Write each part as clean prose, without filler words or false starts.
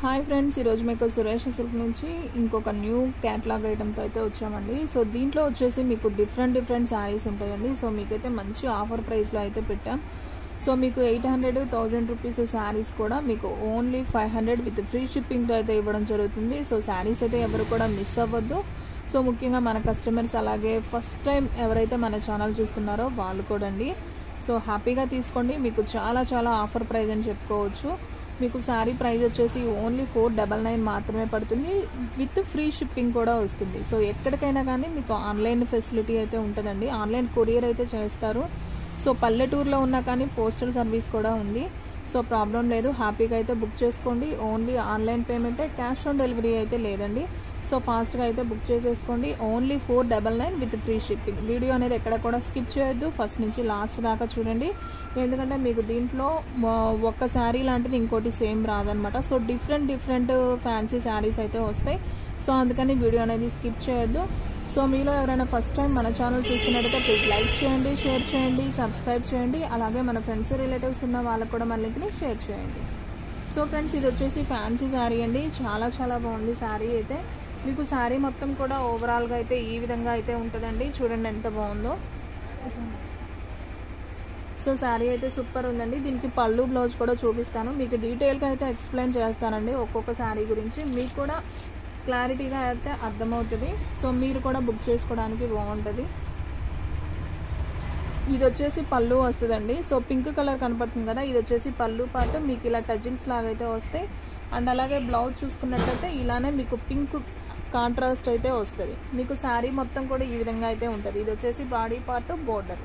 Hi friends, ఈరోజు మీకు Suresh silk నుంచి ఇంకొక న్యూ క్యాటలాగ్ ఐటమ్తో అయితే వచ్చామండి. సో దీంట్లో వచ్చేసి మీకు డిఫరెంట్ శారీస్ ఉంటాయండి. సో మీకైతే మంచి ఆఫర్ ప్రైస్లో అయితే పెట్టాం. సో మీకు 800-1000 రూపీస్ శారీస్ కూడా మీకు ఓన్లీ 500 విత్ ఫ్రీ షిప్పింగ్తో అయితే ఇవ్వడం జరుగుతుంది. సో శారీస్ అయితే ఎవరు కూడా మిస్ అవ్వద్దు. సో ముఖ్యంగా మన కస్టమర్స్, అలాగే ఫస్ట్ టైం ఎవరైతే మన ఛానల్ చూస్తున్నారో వాళ్ళు కూడా అండి. సో హ్యాపీగా తీసుకోండి. మీకు చాలా ఆఫర్ ప్రైస్ అని చెప్పుకోవచ్చు. మీకు శారీ ప్రైస్ వచ్చేసి ఓన్లీ 499 మాత్రమే పడుతుంది. విత్ ఫ్రీ షిప్పింగ్ కూడా వస్తుంది. సో ఎక్కడికైనా కానీ మీకు ఆన్లైన్ ఫెసిలిటీ అయితే ఉంటుందండి. ఆన్లైన్ కొరియర్ అయితే చేస్తారు. సో పల్లెటూరులో ఉన్నా కానీ పోస్టల్ సర్వీస్ కూడా ఉంది. సో ప్రాబ్లం లేదు, హ్యాపీగా అయితే బుక్ చేసుకోండి. ఓన్లీ ఆన్లైన్ పేమెంటే, క్యాష్ ఆన్ డెలివరీ అయితే లేదండి. సో ఫాస్ట్గా అయితే బుక్ చేసేసుకోండి. Only 499 with free shipping. Video అనేది ఎక్కడ కూడా స్కిప్ చేయొద్దు, ఫస్ట్ నుంచి లాస్ట్ దాకా చూడండి. ఎందుకంటే మీకు దీంట్లో ఒక్క శారీ లాంటిది ఇంకోటి సేమ్ రాదనమాట. సో డిఫరెంట్ ఫ్యాన్సీ శారీస్ అయితే వస్తాయి. సో అందుకని వీడియో అనేది స్కిప్ చేయొద్దు. సో మీలో ఎవరైనా ఫస్ట్ టైం మన ఛానల్ చూస్తున్నట్టయితే ప్లీజ్ లైక్ చేయండి, షేర్ చేయండి, సబ్స్క్రైబ్ చేయండి. అలాగే మన ఫ్రెండ్స్ రిలేటివ్స్ ఉన్న వాళ్ళకు కూడా మన లింక్ని షేర్ చేయండి. సో ఫ్రెండ్స్, ఇది వచ్చేసి ఫ్యాన్సీ శారీ అండి. చాలా బాగుంది శారీ అయితే. మీకు శారీ మొత్తం కూడా ఓవరాల్గా అయితే ఈ విధంగా అయితే ఉంటుందండి. చూడండి ఎంత బాగుందో. సో శారీ అయితే సూపర్ ఉందండి. దీనికి పళ్ళు, బ్లౌజ్ కూడా చూపిస్తాను. మీకు డీటెయిల్గా అయితే ఎక్స్ప్లెయిన్ చేస్తానండి ఒక్కొక్క శారీ గురించి. మీకు కూడా క్లారిటీగా అయితే అర్థమవుతుంది. సో మీరు కూడా బుక్ చేసుకోవడానికి బాగుంటుంది. ఇది వచ్చేసి పళ్ళు వస్తుందండి. సో పింక్ కలర్ కనపడుతుంది కదా, ఇది వచ్చేసి పళ్ళు పాటు మీకు ఇలా టజిల్స్ లాగా అయితే వస్తాయి. అండ్ అలాగే బ్లౌజ్ చూసుకున్నట్లయితే ఇలానే మీకు పింక్ కాంట్రాస్ట్ అయితే వస్తుంది. మీకు శారీ మొత్తం కూడా ఈ విధంగా అయితే ఉంటుంది. ఇది వచ్చేసి బాడీ పార్ట్, బోర్డర్.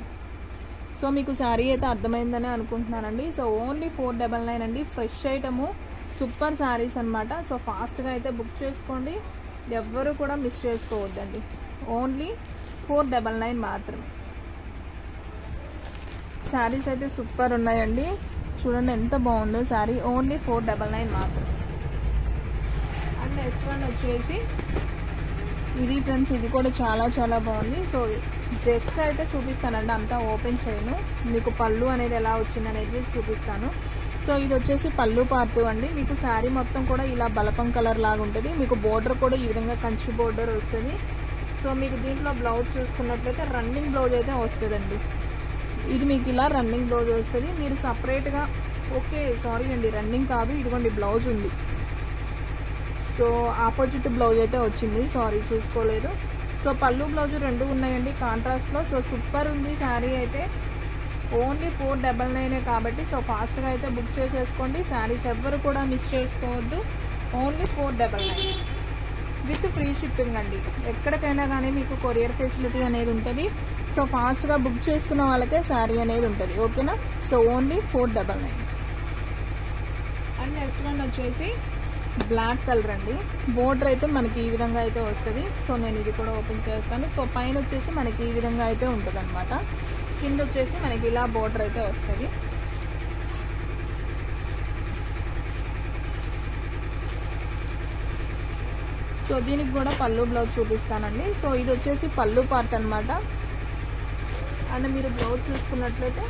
సో మీకు శారీ అయితే అర్థమైందని అనుకుంటున్నానండి. సో ఓన్లీ 499 అండి. ఫ్రెష్ ఐటము, సూపర్ శారీస్ అనమాట. సో ఫాస్ట్గా అయితే బుక్ చేసుకోండి, ఎవ్వరూ కూడా మిస్ చేసుకోవద్దండి. ఓన్లీ 499 మాత్రమే. శారీస్ అయితే సూపర్ ఉన్నాయండి. చూడండి ఎంత బాగుందో శారీ. ఓన్లీ 499 మాత్రమే. అండ్ నెక్స్ట్ వన్ వచ్చేసి ఇది ఫ్రెండ్స్, ఇది కూడా చాలా బాగుంది. సో జస్ట్ అయితే చూపిస్తానండి, అంతా ఓపెన్ చేయను. మీకు పళ్ళు అనేది ఎలా వచ్చింది అనేది చూపిస్తాను. సో ఇది వచ్చేసి పళ్ళు పార్ట్ అండి. మీకు శారీ మొత్తం కూడా ఇలా బలపం కలర్ లాగా ఉంటుంది. మీకు బోర్డర్ కూడా ఈ విధంగా కంచి బోర్డర్ వస్తుంది. సో మీకు దీంట్లో బ్లౌజ్ చూసుకున్నట్లయితే రన్నింగ్ బ్లౌజ్ అయితే వస్తుందండి. ఇది మీకు ఇలా రన్నింగ్ బ్లౌజ్ వస్తుంది. మీరు సపరేట్గా సారీ అండి, రన్నింగ్ కాదు, ఇదిగోండి బ్లౌజ్ ఉంది. సో ఆపోజిట్ బ్లౌజ్ అయితే వచ్చింది, సారీ చూసుకోలేదు. సో పళ్ళు, బ్లౌజ్ రెండు ఉన్నాయండి కాంట్రాస్ట్లో. సో సూపర్ ఉంది శారీ అయితే. ఓన్లీ 499 కాబట్టి సో ఫాస్ట్గా అయితే బుక్ చేసేసుకోండి. శారీస్ ఎవ్వరు కూడా మిస్ చేసుకోవద్దు. ఓన్లీ 499 విత్ ఫ్రీ షిప్పింగ్ అండి. ఎక్కడికైనా కానీ మీకు కొరియర్ ఫెసిలిటీ అనేది ఉంటుంది. సో ఫాస్ట్గా బుక్ చేసుకున్న వాళ్ళకే శారీ అనేది ఉంటుంది. ఓకేనా? So only 499. And next one వచ్చేసి బ్లాక్ కలర్ అండి. బోర్డర్ అయితే మనకి ఈ విధంగా అయితే వస్తుంది. సో నేను ఇది కూడా ఓపెన్ చేస్తాను. సో పైన వచ్చేసి మనకి ఈ విధంగా అయితే ఉంటుంది అనమాట. కింద వచ్చేసి మనకి ఇలా బోర్డర్ అయితే వస్తుంది. సో దీనికి కూడా పళ్ళు, బ్లౌజ్ చూపిస్తానండి. సో ఇది వచ్చేసి పళ్ళు పార్ట్ అనమాట. అండ్ మీరు బ్లౌజ్ చూసుకున్నట్లయితే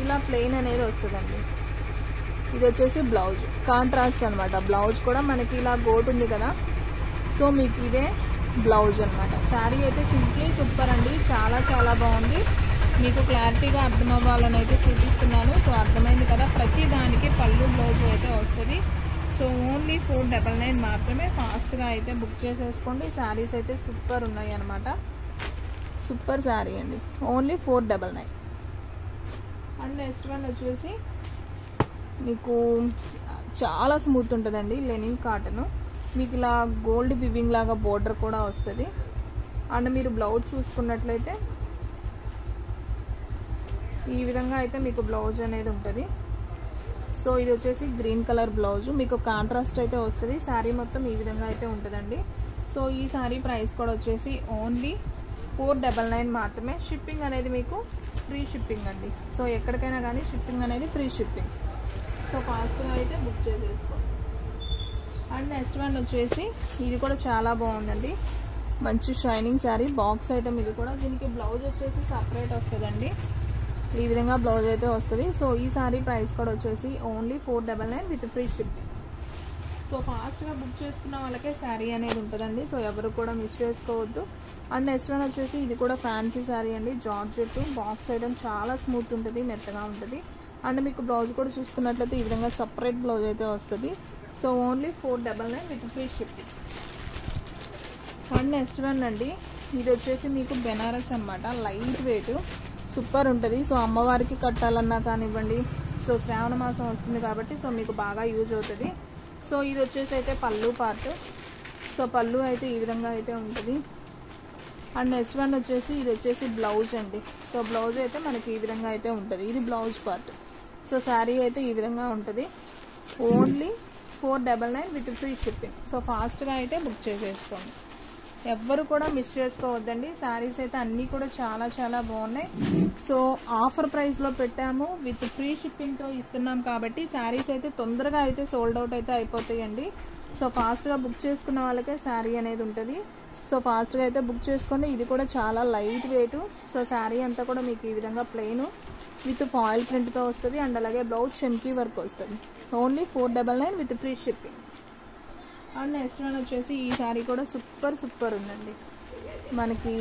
ఇలా ప్లెయిన్ అనేది వస్తుందండి. ఇది వచ్చేసి బ్లౌజ్ కాంట్రాస్ట్ అనమాట. బ్లౌజ్ కూడా మనకి ఇలా గోట్ ఉంది కదా, సో మీకు ఇదే బ్లౌజ్ అనమాట. శారీ అయితే సింప్లీ సూపర్ అండి. చాలా బాగుంది. మీకు క్లారిటీగా అర్థం అవ్వాలని అయితే చూపిస్తున్నాను. సో అర్థమైంది కదా, ప్రతి దానికి పళ్ళు, బ్లౌజ్ అయితే వస్తుంది. సో ఓన్లీ 499 మాత్రమే. ఫాస్ట్గా అయితే బుక్ చేసేసుకోండి. శారీస్ అయితే సూపర్ ఉన్నాయి అనమాట. సూపర్ శారీ అండి. ఓన్లీ 499. అండ్ నెక్స్ట్ వన్ వచ్చేసి మీకు చాలా స్మూత్ ఉంటుందండి, లెనిన్ కాటన్. మీకు ఇలా గోల్డ్ వివింగ్ లాగా బోర్డర్ కూడా వస్తుంది. అండ్ మీరు బ్లౌజ్ చూసుకున్నట్లయితే ఈ విధంగా అయితే మీకు బ్లౌజ్ అనేది ఉంటుంది. సో ఇది వచ్చేసి గ్రీన్ కలర్ బ్లౌజ్, మీకు కాంట్రాస్ట్ అయితే వస్తుంది. శారీ మొత్తం ఈ విధంగా అయితే ఉంటుందండి. సో ఈ శారీ ప్రైస్ కూడా వచ్చేసి ఓన్లీ 499 మాత్రమే. షిప్పింగ్ అనేది మీకు ఫ్రీ షిప్పింగ్ అండి. సో ఎక్కడికైనా కానీ షిప్పింగ్ అనేది ఫ్రీ షిప్పింగ్. సో ఫాస్ట్గా అయితే బుక్ చేసేసుకోండి. అండ్ నెక్స్ట్ వన్ వచ్చేసి ఇది కూడా చాలా బాగుందండి. మంచి షైనింగ్ శారీ, బాక్స్ ఐటమ్ ఇది కూడా. దీనికి బ్లౌజ్ వచ్చేసి సపరేట్ వస్తుందండి. ఈ విధంగా బ్లౌజ్ అయితే వస్తుంది. సో ఈ సారీ ప్రైస్ కూడా వచ్చేసి only 499 with free shipping. So ఫాస్ట్గా బుక్ చేసుకున్న వాళ్ళకే శారీ అనేది ఉంటుందండి. సో ఎవరు కూడా మిస్ చేసుకోవద్దు. అండ్ నెక్స్ట్ వన్ వచ్చేసి ఇది కూడా ఫ్యాన్సీ శారీ అండి. జార్జెట్ బాక్స్ ఐటమ్ చాలా స్మూత్ ఉంటుంది, మెత్తగా ఉంటుంది. అండ్ మీకు బ్లౌజ్ కూడా చూసుకున్నట్లయితే ఈ విధంగా సపరేట్ బ్లౌజ్ అయితే వస్తుంది. So only 499 with free shipping. And next one అండి, ఇది వచ్చేసి మీకు బెనారస్ అనమాట. లైట్ వెయిట్ సూపర్ ఉంటుంది. సో అమ్మవారికి కట్టాలన్నా కానివ్వండి, సో శ్రావణ మాసం వస్తుంది కాబట్టి సో మీకు బాగా యూజ్ అవుతుంది. సో ఇది వచ్చేసి అయితే పళ్ళు పార్ట్. సో పళ్ళు అయితే ఈ విధంగా అయితే ఉంటుంది. అండ్ నెక్స్ట్ వన్ వచ్చేసి ఇది వచ్చేసి బ్లౌజ్ అండి. సో బ్లౌజ్ అయితే మనకి ఈ విధంగా అయితే ఉంటుంది. ఇది బ్లౌజ్ పార్ట్. సో శారీ అయితే ఈ విధంగా ఉంటుంది. Only 499 with free shipping. So ఫాస్ట్గా అయితే బుక్ చేసేసుకోండి. ఎవ్వరు కూడా మిస్ చేసుకోవద్దండి. శారీస్ అయితే అన్నీ కూడా చాలా చాలా బాగున్నాయి. సో ఆఫర్ ప్రైస్లో పెట్టాము, విత్ ఫ్రీ షిప్పింగ్తో ఇస్తున్నాం కాబట్టి శారీస్ అయితే తొందరగా అయితే సోల్డ్ అవుట్ అయితే అయిపోతాయండి. సో ఫాస్ట్గా బుక్ చేసుకున్న వాళ్ళకే శారీ అనేది ఉంటుంది. సో ఫాస్ట్గా అయితే బుక్ చేసుకోండి. ఇది కూడా చాలా లైట్ వెయిట్. సో శారీ అంతా కూడా మీకు ఈ విధంగా ప్లెయిన్ విత్ ఫాయిల్ ప్రింట్తో వస్తుంది. అండ్ అలాగే బ్లౌజ్ చెమ్కీ వర్క్ వస్తుంది. Only 499 with free shipping. And next one వచ్చేసి ఈ శారీ కూడా సూపర్ ఉందండి. మనకి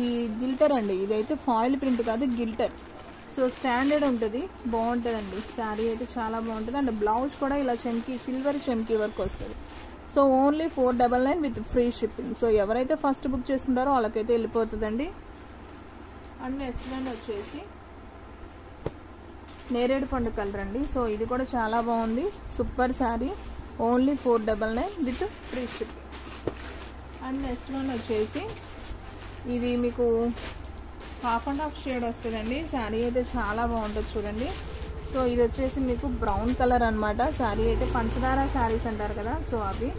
ఈ గిల్టర్ అండి. ఇదైతే ఫాయిల్ ప్రింట్ కాదు, గిల్టర్. సో స్టాండర్డ్ ఉంటుంది, బాగుంటుందండి. శారీ అయితే చాలా బాగుంటుంది. అండ్ బ్లౌజ్ కూడా ఇలా సిల్వర్ చెమ్కీ వర్క్ వస్తుంది. So only 499 with free shipping. So ఎవరైతే ఫస్ట్ బుక్ చేసుకుంటారో వాళ్ళకైతే వెళ్ళిపోతుందండి. అండ్ నెక్స్ట్ వన్ వచ్చేసి నేరేడు పండు కలర్ అండి. సో ఇది కూడా చాలా బాగుంది, super sari. Only 499 with free shipping. And next one వచ్చేసి ఇది మీకు హాఫ్ అండ్ హాఫ్ షేడ్ వస్తుందండి. శారీ అయితే చాలా బాగుంటుంది చూడండి. సో ఇది వచ్చేసి మీకు బ్రౌన్ కలర్ అనమాట. శారీ అయితే పంచదార శారీస్ అంటారు కదా, సో అవి.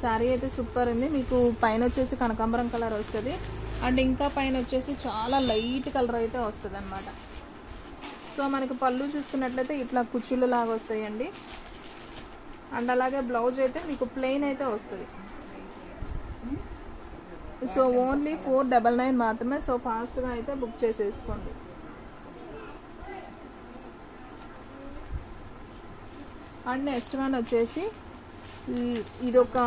శారీ అయితే సూపర్ ఉంది. మీకు పైన వచ్చేసి కనకాంబరం కలర్ వస్తుంది. అండ్ ఇంకా పైన వచ్చేసి చాలా లైట్ కలర్ అయితే వస్తుంది అనమాట. సో మనకి పళ్ళు చూసుకున్నట్లయితే ఇట్లా కుచ్చులు లాగా వస్తాయండి. అండ్ అలాగే బ్లౌజ్ అయితే మీకు ప్లెయిన్ అయితే వస్తుంది. సో ఓన్లీ 499 మాత్రమే. సో ఫాస్ట్గా అయితే బుక్ చేసేసుకోండి. అండ్ నెక్స్ట్ వన్ వచ్చేసి ఇది ఒక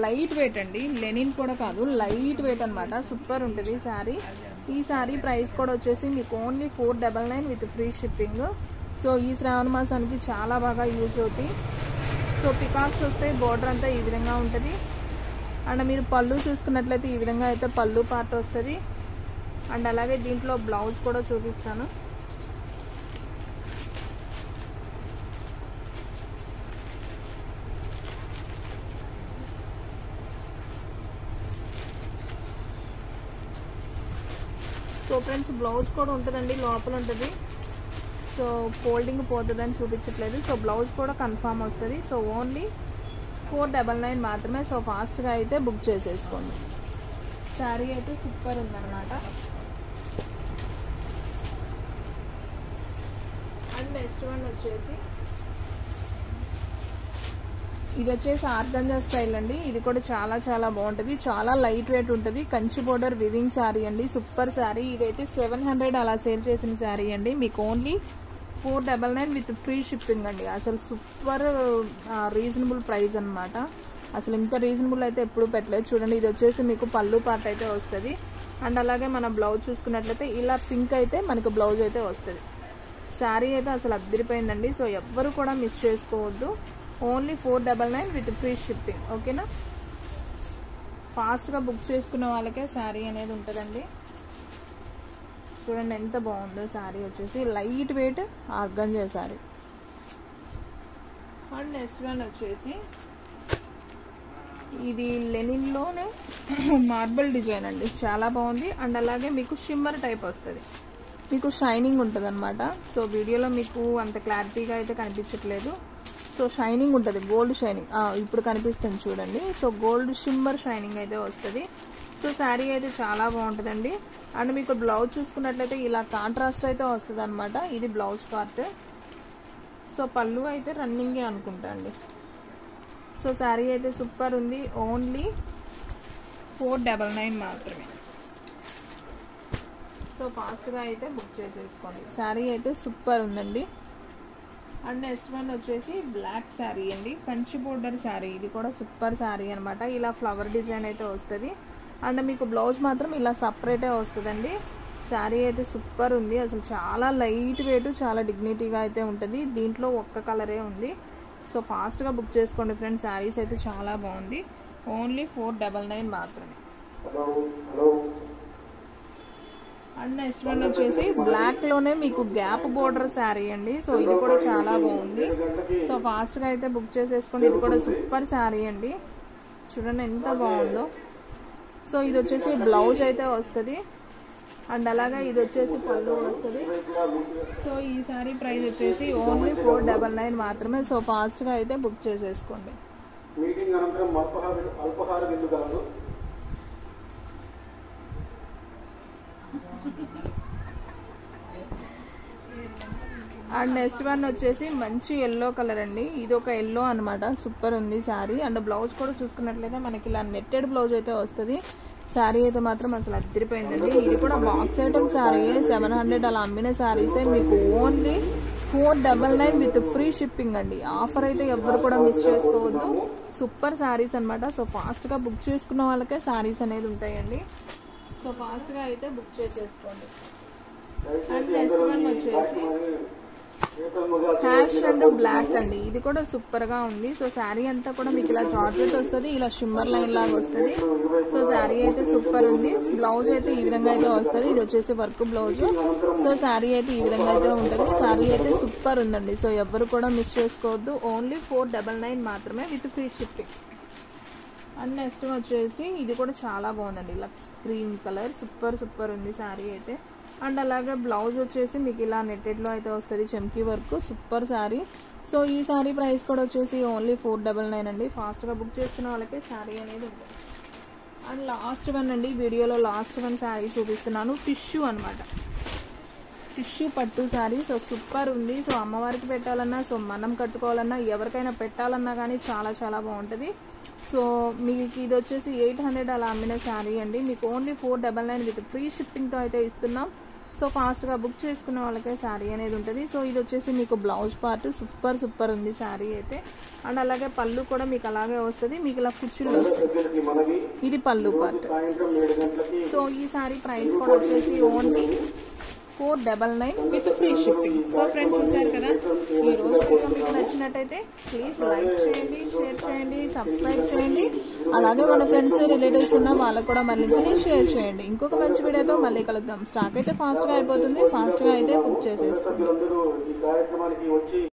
లైట్ వెయిట్ అండి. లెనిన్ కూడా కాదు, లైట్ వెయిట్ అనమాట. సూపర్ ఉంటుంది శారీ. ఈ శారీ ప్రైస్ కూడా వచ్చేసి మీకు only 499 with free shipping. So ఈ శ్రావణ మాసానికి చాలా బాగా యూజ్ అవుతాయి. సో పికాక్స్ వస్తాయి, బోర్డర్ అంతా ఈ విధంగా ఉంటుంది. అండ్ మీరు పళ్ళు చూసుకున్నట్లయితే ఈ విధంగా అయితే పళ్ళు పార్ట్ వస్తుంది. అండ్ అలాగే దీంట్లో బ్లౌజ్ కూడా చూపిస్తాను. సో ఫ్రెండ్స్ బ్లౌజ్ కూడా ఉంటుందండి, లోపల ఉంటుంది. సో ఫోల్డింగ్ పోతుందని చూపించట్లేదు. సో బ్లౌజ్ కూడా కన్ఫామ్ వస్తుంది. సో ఓన్లీ 499 మాత్రమే. సో ఫాస్ట్గా అయితే బుక్ చేసేసుకోండి. శారీ అయితే సూపర్ ఉందన్నమాట. అండ్ నెక్స్ట్ వన్ వచ్చేసి ఇది వచ్చేసి ఆర్గంజా స్టైల్ అండి. ఇది కూడా చాలా చాలా బాగుంటుంది, చాలా లైట్ వెయిట్ ఉంటుంది. కంచి బోర్డర్ వివింగ్ శారీ అండి, సూపర్ శారీ. ఇదైతే 700 అలా సేల్ చేసిన శారీ అండి. మీకు ఓన్లీ 499 విత్ ఫ్రీ షిప్పింగ్ అండి. అసలు సూపర్ రీజనబుల్ ప్రైస్ అనమాట. అసలు ఇంత రీజనబుల్ అయితే ఎప్పుడు పెట్టలేదు చూడండి. ఇది వచ్చేసి మీకు పళ్ళు పార్ట్ అయితే వస్తుంది. అండ్ అలాగే మన బ్లౌజ్ చూసుకున్నట్లయితే ఇలా పింక్ అయితే మనకు బ్లౌజ్ అయితే వస్తుంది. శారీ అయితే అసలు అద్దరిపోయిందండి. సో ఎవ్వరు కూడా మిస్ చేసుకోవద్దు. Only 499 with free shipping. ఓకేనా? ఫాస్ట్గా బుక్ చేసుకున్న వాళ్ళకే శారీ అనేది ఉంటుందండి. చూడండి ఎంత బాగుందో శారీ. వచ్చేసి light weight organza sari. And next one వచ్చేసి ఇది లెనిన్లోనే మార్బల్ డిజైన్ అండి, చాలా బాగుంది. అండ్ అలాగే మీకు షిమ్మర్ టైప్ వస్తుంది, మీకు షైనింగ్ ఉంటుంది అనమాట. సో వీడియోలో మీకు అంత క్లారిటీగా అయితే కనిపించట్లేదు. సో షైనింగ్ ఉంటుంది, గోల్డ్ షైనింగ్. ఇప్పుడు కనిపిస్తుంది చూడండి. సో గోల్డ్ షిమ్మర్ షైనింగ్ అయితే వస్తుంది. సో శారీ అయితే చాలా బాగుంటుందండి. అండ్ మీకు బ్లౌజ్ చూసుకున్నట్లయితే ఇలా కాంట్రాస్ట్ అయితే వస్తుంది అనమాట. ఇది బ్లౌజ్ పార్ట్. సో పళ్ళు అయితే రన్నింగే అనుకుంటా అండి. సో శారీ అయితే సూపర్ ఉంది. ఓన్లీ 499 మాత్రమే. సో ఫాస్ట్గా అయితే బుక్ చేసేసుకోండి. శారీ అయితే సూపర్ ఉందండి. అండ్ నెక్స్ట్ వన్ వచ్చేసి బ్లాక్ శారీ అండి, కంచి బోర్డర్ శారీ. ఇది కూడా సూపర్ శారీ అనమాట. ఇలా ఫ్లవర్ డిజైన్ అయితే వస్తుంది. అండ్ మీకు బ్లౌజ్ మాత్రం ఇలా సపరేటే వస్తుందండి. శారీ అయితే సూపర్ ఉంది. అసలు చాలా లైట్ వెయిట్, చాలా డిగ్నిటీగా అయితే ఉంటుంది. దీంట్లో ఒక్క కలరే ఉంది. సో ఫాస్ట్గా బుక్ చేసుకోండి ఫ్రెండ్స్. శారీస్ అయితే చాలా బాగుంది. ఓన్లీ 499 మాత్రమే. అండ్ నెక్స్ట్ వన్ వచ్చేసి బ్లాక్లోనే మీకు గ్యాప్ బోర్డర్ శారీ అండి. సో ఇది కూడా చాలా బాగుంది. సో ఫాస్ట్గా అయితే బుక్ చేసేసుకోండి. ఇది కూడా సూపర్ శారీ అండి. చూడండి ఎంత బాగుందో. సో ఇది వచ్చేసి బ్లౌజ్ అయితే వస్తుంది. అండ్ అలాగే ఇది వచ్చేసి పళ్ళు వస్తుంది. సో ఈ శారీ ప్రైస్ వచ్చేసి ఓన్లీ 499 మాత్రమే. సో ఫాస్ట్గా అయితే బుక్ చేసేసుకోండి. అండ్ నెక్స్ట్ వన్ వచ్చేసి మంచి ఎల్లో కలర్ అండి. ఇది ఒక ఎల్లో అనమాట. సూపర్ ఉంది శారీ. అండ్ బ్లౌజ్ కూడా చూసుకున్నట్లయితే మనకి ఇలా నెట్టెడ్ బ్లౌజ్ అయితే వస్తుంది. శారీ అయితే మాత్రం అసలు అదిరిపోయిందండి. ఇది కూడా బాక్స్ ఐటమ్ శారీ 700 అలా అమ్మిన శారీసే. మీకు ఓన్లీ 499 విత్ ఫ్రీ షిప్పింగ్ అండి. ఆఫర్ అయితే ఎవరు కూడా మిస్ చేసుకోవద్దు. సూపర్ శారీస్ అనమాట. సో ఫాస్ట్గా బుక్ చేసుకున్న వాళ్ళకే శారీస్ అనేది ఉంటాయండి. సో ఫాస్ట్గా అయితే బుక్ చేసేసుకోండి. అండ్ నెక్స్ట్ వన్ వచ్చేసి హ్యాష్ అండ్ బ్లాక్ అండి. ఇది కూడా సూపర్ గా ఉంది. సో శారీ అంతా కూడా మీకు ఇలా జార్జెట్ వస్తుంది, ఇలా షిమ్మర్ లైన్ లాగా వస్తుంది. సో శారీ అయితే సూపర్ ఉంది. బ్లౌజ్ అయితే ఈ విధంగా అయితే వస్తుంది. ఇది వచ్చేసి వర్క్ బ్లౌజ్. సో శారీ అయితే ఈ విధంగా అయితే ఉంటుంది. శారీ అయితే సూపర్ ఉందండి. సో ఎవరు కూడా మిస్ చేసుకోవద్దు. ఓన్లీ 499 మాత్రమే with free shipping. And next వచ్చేసి ఇది కూడా చాలా బాగుందండి. Lux cream colour. సూపర్ ఉంది శారీ అయితే. అండ్ అలాగే బ్లౌజ్ వచ్చేసి మీకు ఇలా నెట్టెడ్లో అయితే వస్తుంది, చమ్కీ వర్క్. సూపర్ శారీ. సో ఈ శారీ ప్రైస్ కూడా వచ్చేసి ఓన్లీ 499 అండి. ఫాస్ట్గా బుక్ చేసుకున్న వాళ్ళకి శారీ అనేది ఉంటుంది. అండ్ లాస్ట్ వన్ అండి, వీడియోలో లాస్ట్ వన్ శారీ చూపిస్తున్నాను. టిష్యూ అనమాట. టిష్యూ పట్టు శారీ. సో సూపర్ ఉంది. సో అమ్మవారికి పెట్టాలన్నా, సో మనం కట్టుకోవాలన్నా, ఎవరికైనా పెట్టాలన్నా కానీ చాలా చాలా బాగుంటుంది. సో మీకు ఇది వచ్చేసి 800 అలా అమ్మిన శారీ అండి. మీకు ఓన్లీ 499 విత్ ఫ్రీ షిప్పింగ్తో అయితే ఇస్తున్నాం. సో ఫాస్ట్గా బుక్ చేసుకున్న వాళ్ళకే శారీ అనేది ఉంటుంది. సో ఇది వచ్చేసి మీకు బ్లౌజ్ పార్ట్. సూపర్ ఉంది శారీ అయితే. అండ్ అలాగే పళ్ళు కూడా మీకు అలాగే వస్తుంది. మీకు ఇలా కుచ్చుళ్ళు వస్తుంది. ఇది పళ్ళు పార్ట్. సో ఈ శారీ ప్రైస్ కూడా వచ్చేసి only 499 with free shipping. So friends చూసారు కదా, ఈ రోజు మీకు నచ్చినట్టయితే ప్లీజ్ లైక్ చేయండి, షేర్ చేయండి, సబ్స్క్రైబ్ చేయండి. అలాగే మన ఫ్రెండ్స్ రిలేటివ్స్ ఉన్న వాళ్ళకు కూడా మళ్ళీ షేర్ చేయండి. ఇంకొక మంచి వీడియోతో మళ్ళీ కలుద్దాం. స్టాక్ అయితే ఫాస్ట్గా అయిపోతుంది. ఫాస్ట్గా అయితే బుక్ చేసేసుకోండి.